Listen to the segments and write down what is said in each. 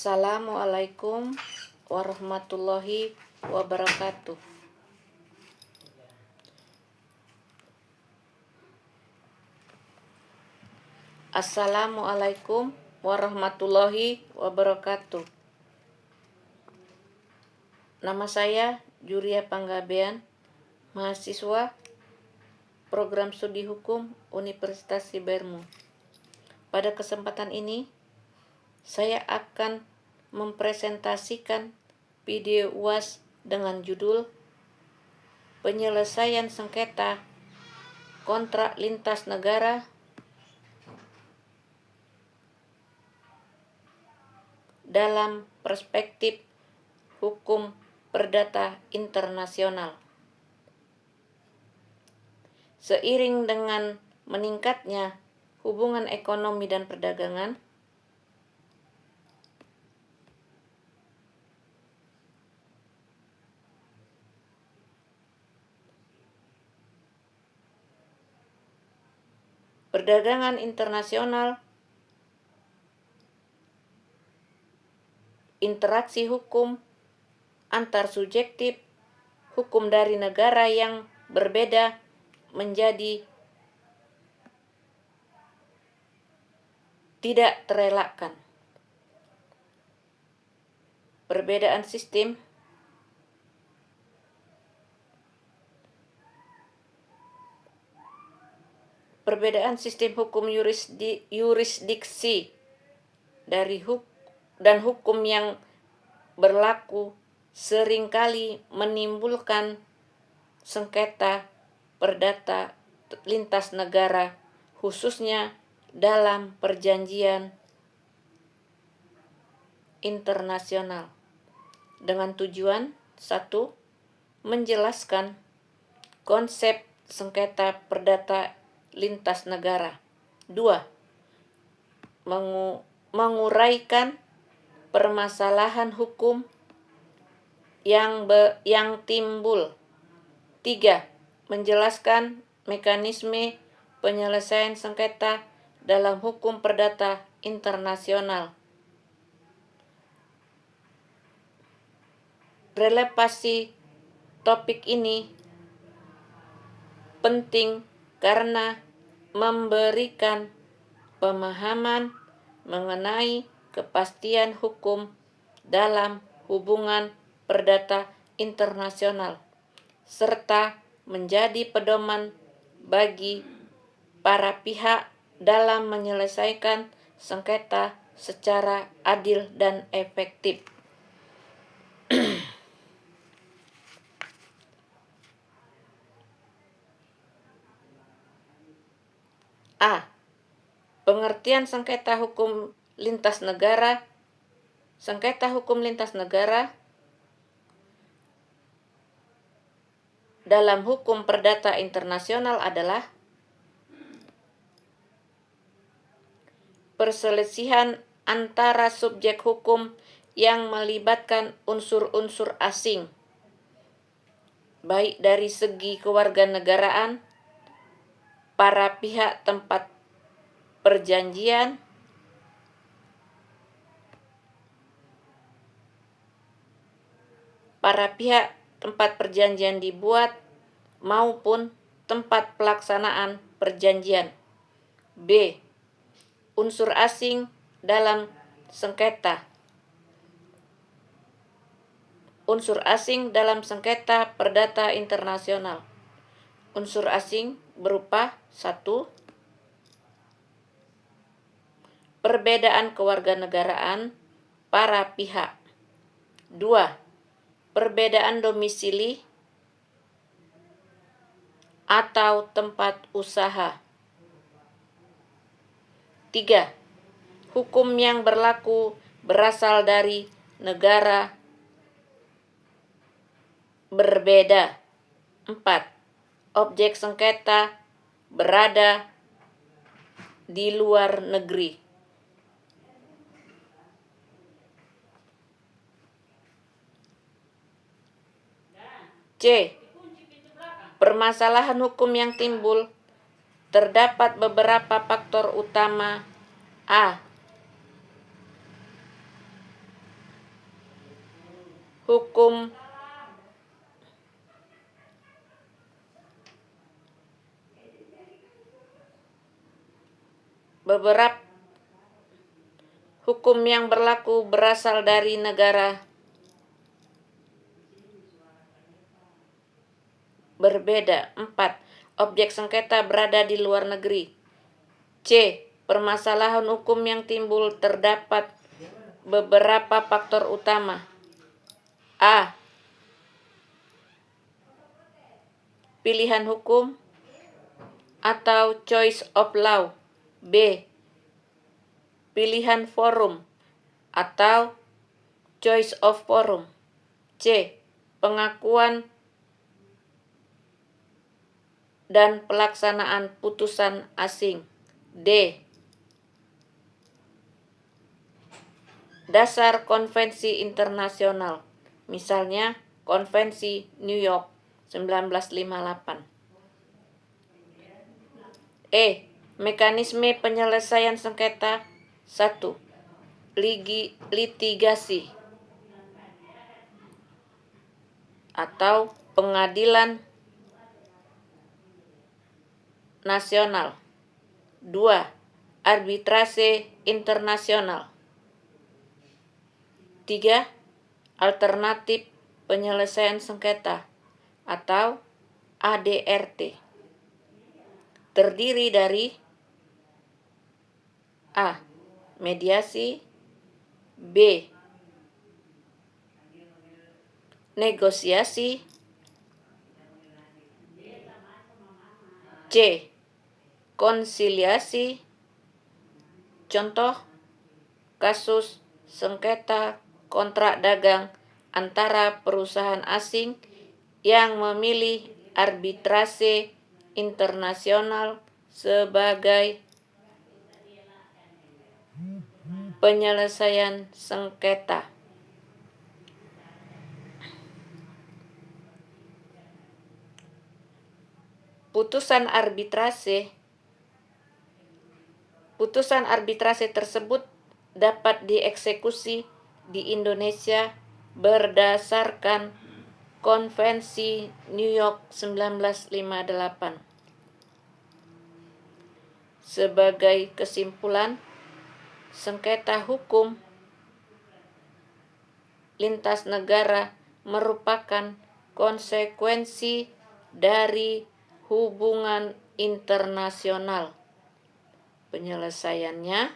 Assalamualaikum warahmatullahi wabarakatuh. Assalamualaikum warahmatullahi wabarakatuh. Nama saya Juria Panggabean, mahasiswa Program Studi Hukum Universitas Sibermu. Pada kesempatan ini, saya akan mempresentasikan video UAS dengan judul Penyelesaian Sengketa Kontrak Lintas Negara dalam Perspektif Hukum Perdata Internasional. Seiring dengan meningkatnya hubungan ekonomi dan perdagangan, perdagangan internasional, interaksi hukum antar subjektif, hukum dari negara yang berbeda menjadi tidak terelakkan. Perbedaan sistem hukum yurisdiksi dan hukum yang berlaku seringkali menimbulkan sengketa perdata lintas negara, khususnya dalam perjanjian internasional, dengan tujuan 1. Menjelaskan konsep sengketa perdata lintas negara. 2. Menguraikan permasalahan hukum yang timbul. 3. Menjelaskan mekanisme penyelesaian sengketa dalam hukum perdata internasional. Relevansi topik ini penting karena memberikan pemahaman mengenai kepastian hukum dalam hubungan perdata internasional, serta menjadi pedoman bagi para pihak dalam menyelesaikan sengketa secara adil dan efektif. A. Pengertian sengketa hukum lintas negara. Sengketa hukum lintas negara dalam hukum perdata internasional adalah perselisihan antara subjek hukum yang melibatkan unsur-unsur asing, baik dari segi kewarganegaraan, para pihak tempat perjanjian, dibuat, maupun tempat pelaksanaan perjanjian. B. Unsur asing dalam sengketa. Unsur asing dalam sengketa perdata internasional. Unsur asing berupa 1. Perbedaan kewarganegaraan para pihak. 2. Perbedaan domisili atau tempat usaha. 3. Hukum yang berlaku berasal dari negara berbeda. 4. Objek sengketa berada di luar negeri. C. Permasalahan hukum yang timbul. Terdapat beberapa faktor utama. A. hukum beberapa hukum yang berlaku berasal dari negara berbeda. 4. Objek sengketa berada di luar negeri. C. Permasalahan hukum yang timbul terdapat beberapa faktor utama. A. Pilihan hukum atau choice of law. B. Pilihan forum atau choice of forum. C. Pengakuan dan pelaksanaan putusan asing. D. Dasar konvensi internasional, misalnya Konvensi New York 1958. E. Mekanisme penyelesaian sengketa. 1. Litigasi atau pengadilan nasional. 2. Arbitrase internasional. 3. Alternatif penyelesaian sengketa atau ADRT. Terdiri dari A. Mediasi. B. Negosiasi. C. Konsiliasi. Contoh kasus sengketa kontrak dagang antara perusahaan asing yang memilih arbitrase internasional sebagai penyelesaian sengketa. Putusan arbitrase tersebut dapat dieksekusi di Indonesia berdasarkan Konvensi New York 1958. Sebagai kesimpulan, sengketa hukum lintas negara merupakan konsekuensi dari hubungan internasional. Penyelesaiannya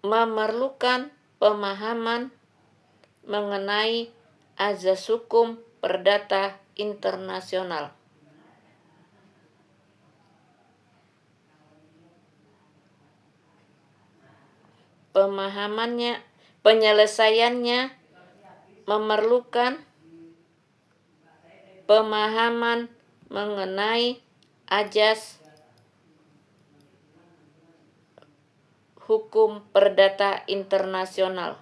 memerlukan pemahaman mengenai azas hukum perdata internasional. Penyelesaiannya memerlukan pemahaman mengenai azas hukum perdata internasional,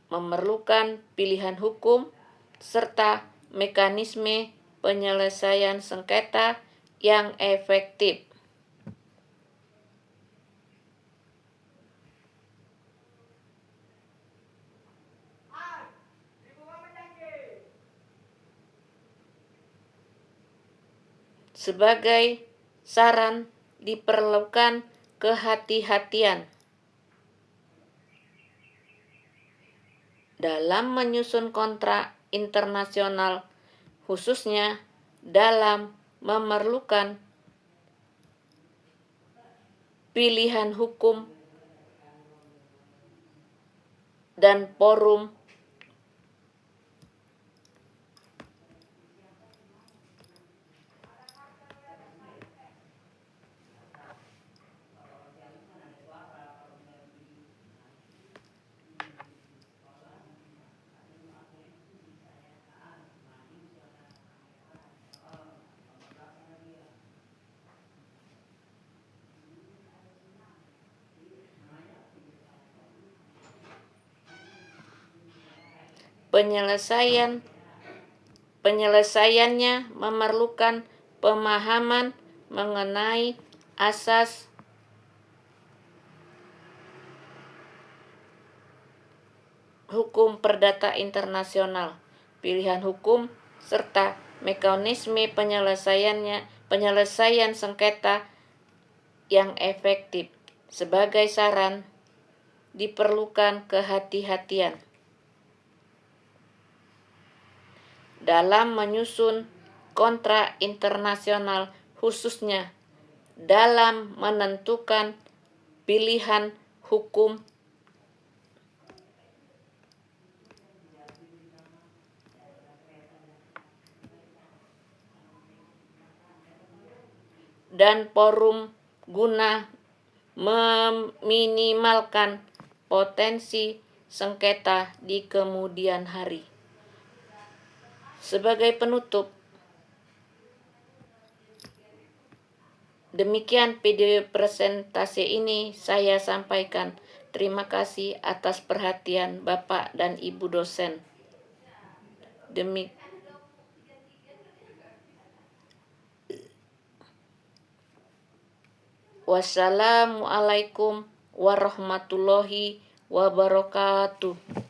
memerlukan pilihan hukum, serta mekanisme penyelesaian sengketa yang efektif. Sebagai saran, diperlukan kehati-hatian dalam menyusun kontrak internasional, khususnya dalam memerlukan pilihan hukum dan forum penyelesaiannya memerlukan pemahaman mengenai asas hukum perdata internasional, pilihan hukum, serta mekanisme penyelesaian sengketa yang efektif. Sebagai saran, diperlukan kehati-hatian dalam menyusun kontrak internasional, khususnya dalam menentukan pilihan hukum dan forum guna meminimalkan potensi sengketa di kemudian hari. Sebagai penutup, demikian video presentasi ini saya sampaikan. Terima kasih atas perhatian Bapak dan Ibu dosen. Wassalamualaikum warahmatullahi wabarakatuh.